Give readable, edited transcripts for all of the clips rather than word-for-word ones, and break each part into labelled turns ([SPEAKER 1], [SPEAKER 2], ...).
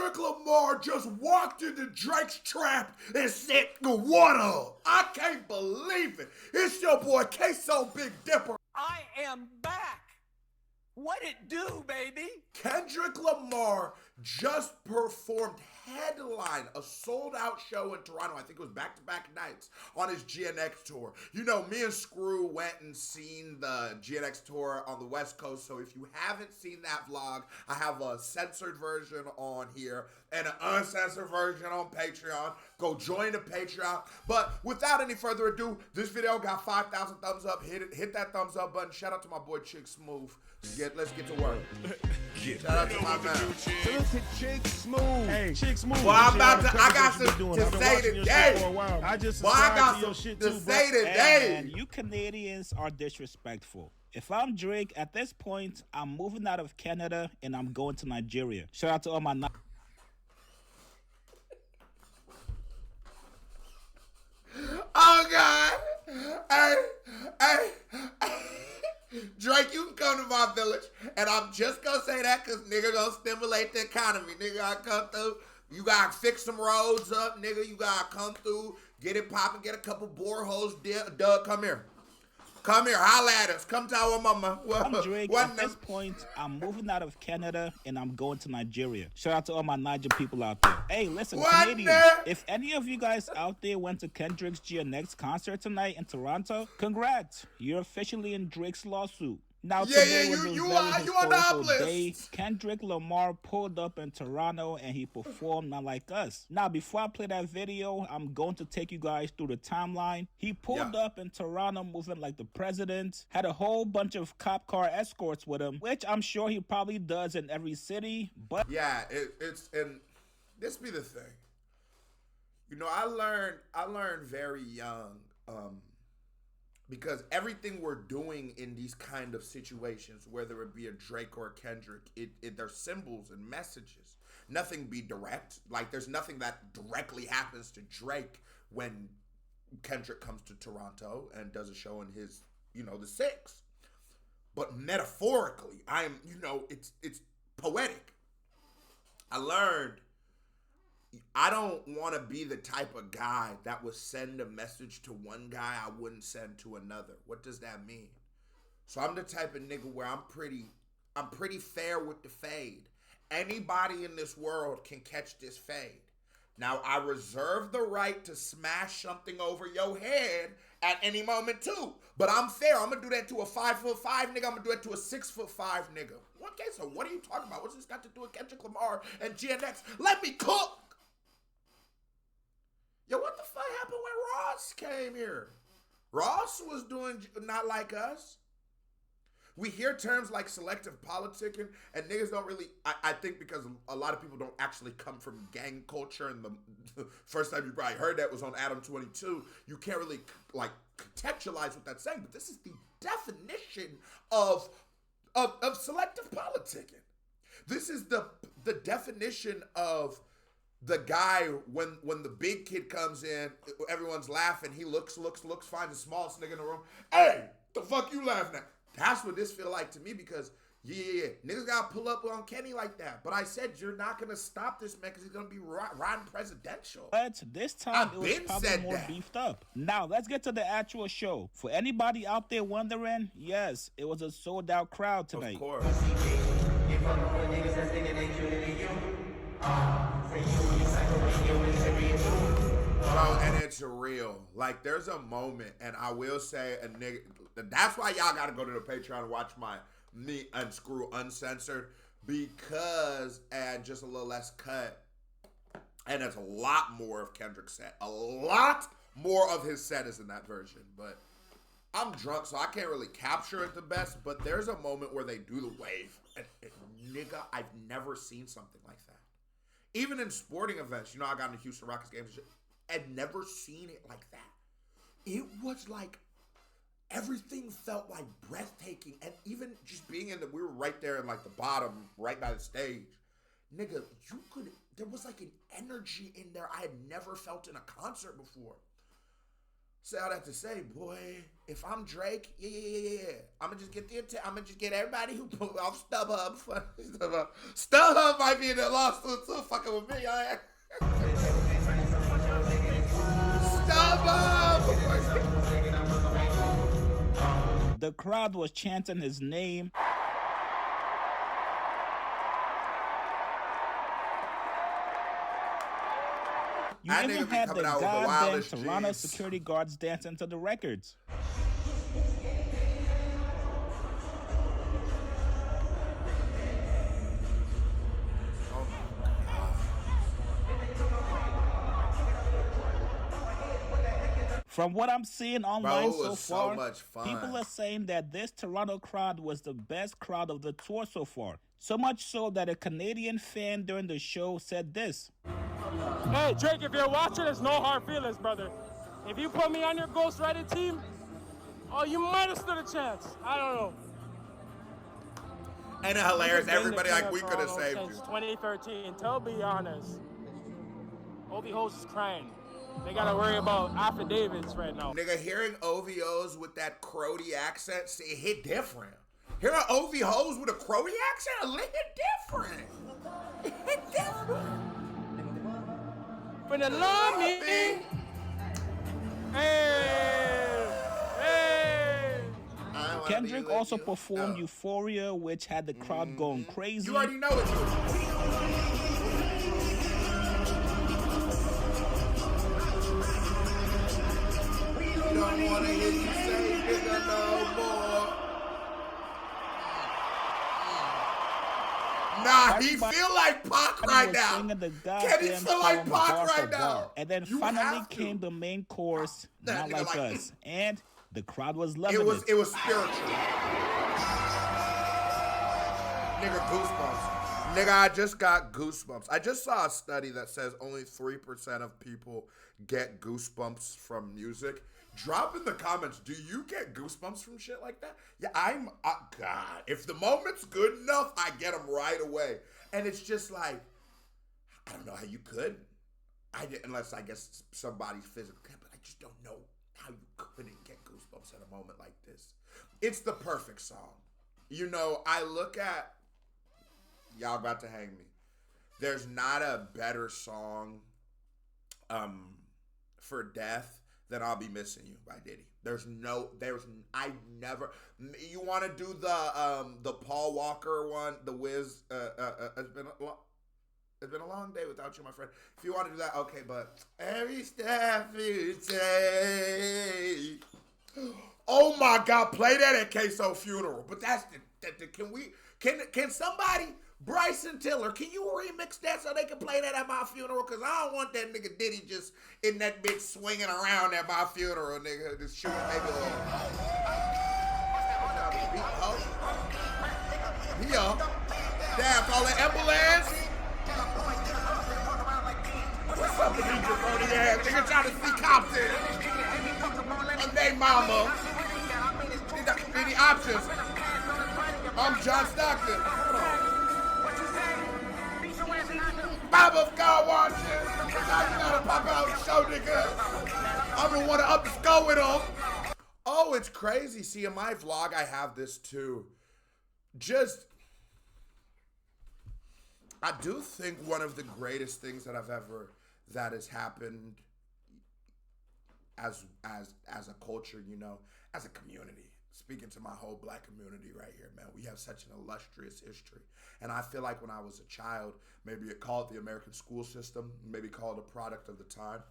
[SPEAKER 1] Kendrick Lamar just walked into Drake's trap and said, "What up?" I can't believe it. It's your boy Queso Big Dipper.
[SPEAKER 2] I am back. What it do, baby?
[SPEAKER 1] Kendrick Lamar just performed headline a sold-out show in Toronto. I think it was back-to-back nights on his GNX tour. You know, me and Screw went and seen the GNX tour on the West Coast. So if you haven't seen that vlog, I have a censored version on here and an uncensored version on Patreon. Go join the Patreon. But without any further ado, this video got 5,000 thumbs up. Hit that thumbs up button. Shout out to my boy Chick Smooth. Let's get to work. Shout out to my man.
[SPEAKER 3] Listen, Chick Smooth.
[SPEAKER 4] Hey, Chick Smooth.
[SPEAKER 1] Well, I got to say today.
[SPEAKER 4] I just
[SPEAKER 1] Well, I got
[SPEAKER 4] to your shit
[SPEAKER 1] to
[SPEAKER 4] too,
[SPEAKER 1] say
[SPEAKER 4] bro.
[SPEAKER 1] today.
[SPEAKER 5] And you Canadians are disrespectful. If I'm Drake, at this point, I'm moving out of Canada and I'm going to Nigeria. Shout out to all my...
[SPEAKER 1] Oh, God. Hey. Drake, you can come to my village, and I'm just gonna say that because nigga gonna stimulate the economy. Nigga gotta come through. You gotta fix some roads up, nigga. You gotta come through, get it popping, get a couple boreholes. Doug, come here. Come here, holla at us. Come to our mama.
[SPEAKER 5] I'm Drake. At this point, I'm moving out of Canada and I'm going to Nigeria. Shout out to all my Niger people out there. Hey, listen, Canadians, if any of you guys out there went to Kendrick's GNX concert tonight in Toronto, congrats. You're officially in Drake's lawsuit. Now, today was a very historical day. Kendrick Lamar pulled up in Toronto and he performed Not Like Us. Now, before I play that video, I'm going to take you guys through the timeline. He pulled up in Toronto moving like the president, had a whole bunch of cop car escorts with him, which I'm sure he probably does in every city, but...
[SPEAKER 1] Yeah, and this be the thing. You know, I learned very young, because everything we're doing in these kind of situations, whether it be a Drake or a Kendrick, they're symbols and messages. Nothing be direct. Like, there's nothing that directly happens to Drake when Kendrick comes to Toronto and does a show in his, the Six. But metaphorically, it's poetic. I learned I don't want to be the type of guy that would send a message to one guy I wouldn't send to another. What does that mean? So I'm the type of nigga where I'm pretty fair with the fade. Anybody in this world can catch this fade. Now, I reserve the right to smash something over your head at any moment too. But I'm fair. I'm going to do that to a 5'5" nigga. I'm going to do it to a 6'5" nigga. Okay, so what are you talking about? What's this got to do with Kendrick Lamar and GNX? Let me cook. Yo, what the fuck happened when Ross came here? Ross was doing Not Like Us. We hear terms like selective politicking, and niggas don't really, I think because a lot of people don't actually come from gang culture, and the first time you probably heard that was on Adam 22, you can't really like contextualize what that's saying, but this is the definition of selective politicking. This is the definition of the guy when the big kid comes in, everyone's laughing, he looks, finds the smallest nigga in the room. Hey, the fuck you laughing at? That's what this feel like to me because, yeah, niggas gotta pull up on Kenny like that. But I said you're not gonna stop this man because he's gonna be riding presidential.
[SPEAKER 5] But this time it was probably more beefed up. Now, let's get to the actual show. For anybody out there wondering, yes, it was a sold out crowd tonight.
[SPEAKER 1] Of course. Bro, and it's real. Like, there's a moment, and I will say, a nigga, that's why y'all gotta go to the Patreon and watch me and Screw Uncensored, because, and just a little less cut, and there's a lot more of Kendrick's set. A lot more of his set is in that version, but I'm drunk, so I can't really capture it the best, but there's a moment where they do the wave, and nigga, I've never seen something like that. Even in sporting events, I got into Houston Rockets games and shit. I'd never seen it like that. It was like, everything felt like breathtaking. And even just being we were right there in like the bottom, right by the stage. Nigga, there was like an energy in there I had never felt in a concert before. Say all that to say, boy, if I'm Drake, yeah. I'ma just get everybody who put off StubHub. StubHub might be in the lawsuit too, fucking with me. StubHub.
[SPEAKER 5] The crowd was chanting his name. You even had the goddamn Toronto security guards dancing to the records. From what I'm seeing online so far, people are saying that this Toronto crowd was the best crowd of the tour so far. So much so that a Canadian fan during the show said this.
[SPEAKER 4] Hey, Drake, if you're watching, it's no hard feelings, brother. If you put me on your ghostwriting team, you might have stood a chance. I don't know.
[SPEAKER 1] Ain't it hilarious? Everybody like we could have saved you.
[SPEAKER 4] 2013, to be honest. OVOs is crying. They gotta worry about affidavits right now.
[SPEAKER 1] Nigga, hearing OVOs with that Crody accent, see, it hit different. Hearing OVOs with a Crody accent, it hit different. It hit different.
[SPEAKER 4] For the love me. Hey.
[SPEAKER 5] Kendrick also performed Euphoria, which had the crowd going crazy.
[SPEAKER 1] You already know what you don't want to hear you say nigga no more. Nah, he feel like Pac right now. Can he feel like Pac right now?
[SPEAKER 5] And then finally came the main chorus, Not Like Us. And the crowd was loving it.
[SPEAKER 1] It was spiritual. Nigga, goosebumps. Nigga, I just got goosebumps. I just saw a study that says only 3% of people get goosebumps from music. Drop in the comments, do you get goosebumps from shit like that? Yeah, God, if the moment's good enough, I get them right away. And it's just like, I don't know how you could. Unless I guess somebody's physical, but I just don't know how you couldn't get goosebumps at a moment like this. It's the perfect song. You know, I look at, y'all about to hang me. There's not a better song for death than I'll Be Missing You by Diddy. I never, you want to do the Paul Walker one, the Wiz, it's been a long day without you, my friend. If you want to do that, okay, but every step you take. Oh my God, play that at Queso funeral. But that's can somebody, Bryson Tiller, can you remix that so they can play that at my funeral? Because I don't want that nigga Diddy just in that bitch swinging around at my funeral, nigga. Just shooting maybe a little. Damn, call it ambulance. What's up with these jabroni ass? Nigga trying to see cops in. And they mama. Any options? I'm John Stockton. Baba car washes. You gotta pop out and show nigga. I'm the one to up the skull with him. Oh, it's crazy. See, in my vlog, I have this too. I do think one of the greatest things that has happened as a culture, you know, as a community. Speaking to my whole black community right here, man, we have such an illustrious history. And I feel like when I was a child, maybe call it the American school system, maybe call it a product of the time.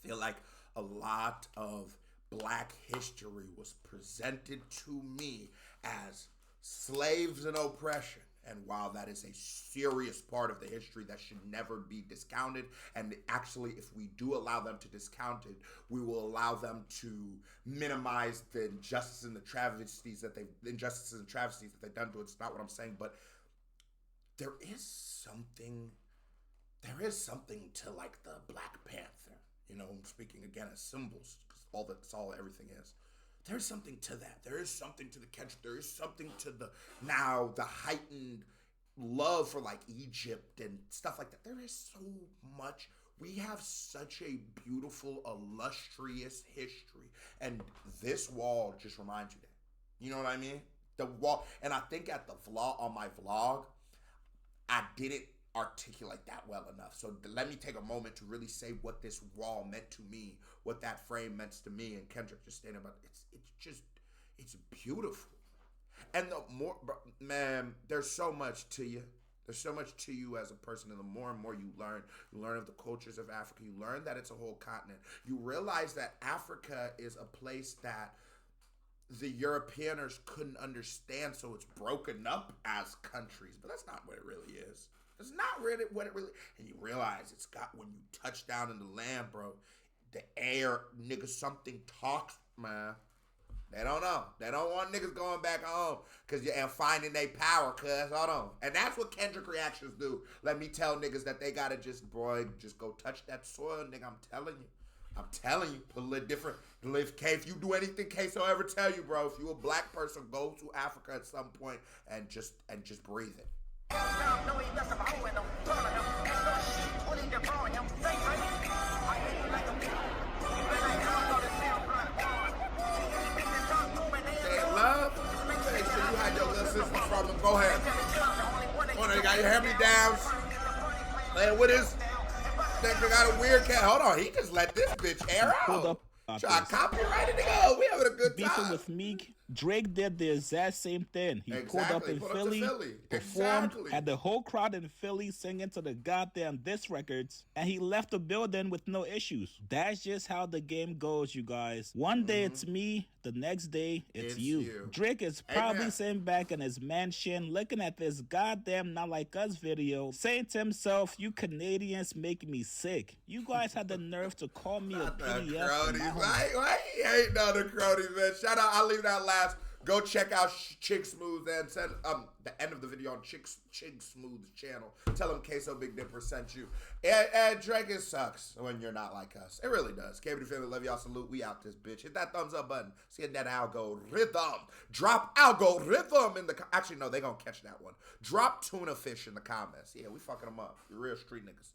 [SPEAKER 1] I feel like a lot of black history was presented to me as slaves and oppression. And while that is a serious part of the history that should never be discounted, and actually if we do allow them to discount it, we will allow them to minimize the injustices and travesties that they've done to it. It's not what I'm saying, but there is something to like the Black Panther. You know, I'm speaking again as symbols, because that's all everything is. There's something to that. There is something to the Kendrick. There is something to the heightened love for like Egypt and stuff like that. There is so much We have such a beautiful, illustrious history. And this wall just reminds you that. You know what I mean? The wall. And I think at the vlog, on my vlog, I didn't articulate that well enough. So let me take a moment to really say what this wall meant to me, what that frame meant to me. And Kendrick just stated about it's beautiful. And the more, man, there's so much to you. There's so much to you as a person, and the more and more you learn of the cultures of Africa. You learn that it's a whole continent. You realize that Africa is a place that the Europeans couldn't understand, so it's broken up as countries. But that's not what it really is. It's not really what it really. And you realize it's got, when you touch down in the land, bro, the air, nigga, something talks, man. They don't know. They don't want niggas going back home and finding their power, cuz. Hold on. And that's what Kendrick reactions do. Let me tell niggas that they gotta just go touch that soil, nigga. I'm telling you. Put a little different. If you do anything Queso ever tell you, bro, if you a black person, go to Africa at some point and just breathe it. Go ahead. Oh, they got your hand-me-downs. Man, what is... They got a weird cat. Hold on, he just let this bitch air out. Try to copyright it, nigga. We having a good time.
[SPEAKER 5] Beefing with Meek, Drake did the exact same thing. He pulled up in Philly, performed, had the whole crowd in Philly singing to the goddamn diss records, and he left the building with no issues. That's just how the game goes, you guys. One day it's me, the next day it's you. Drake is probably sitting back in his mansion looking at this goddamn Not Like Us video, saying to himself, "You Canadians make me sick. You guys had the nerve to call me a PDF."
[SPEAKER 1] Why he hating on the cronies, man? Shout out, I'll leave that last. Go check out Chick Smooth and send the end of the video on Chick Smooth's channel. Tell him Queso Big Dipper sent you. And Drake, it sucks when you're not like us. It really does. KBD family, love y'all. Salute. We out this bitch. Hit that thumbs up button. See that algorithm. Drop algorithm in the... Actually, no, they gonna catch that one. Drop tuna fish in the comments. Yeah, we fucking them up. You're real street niggas.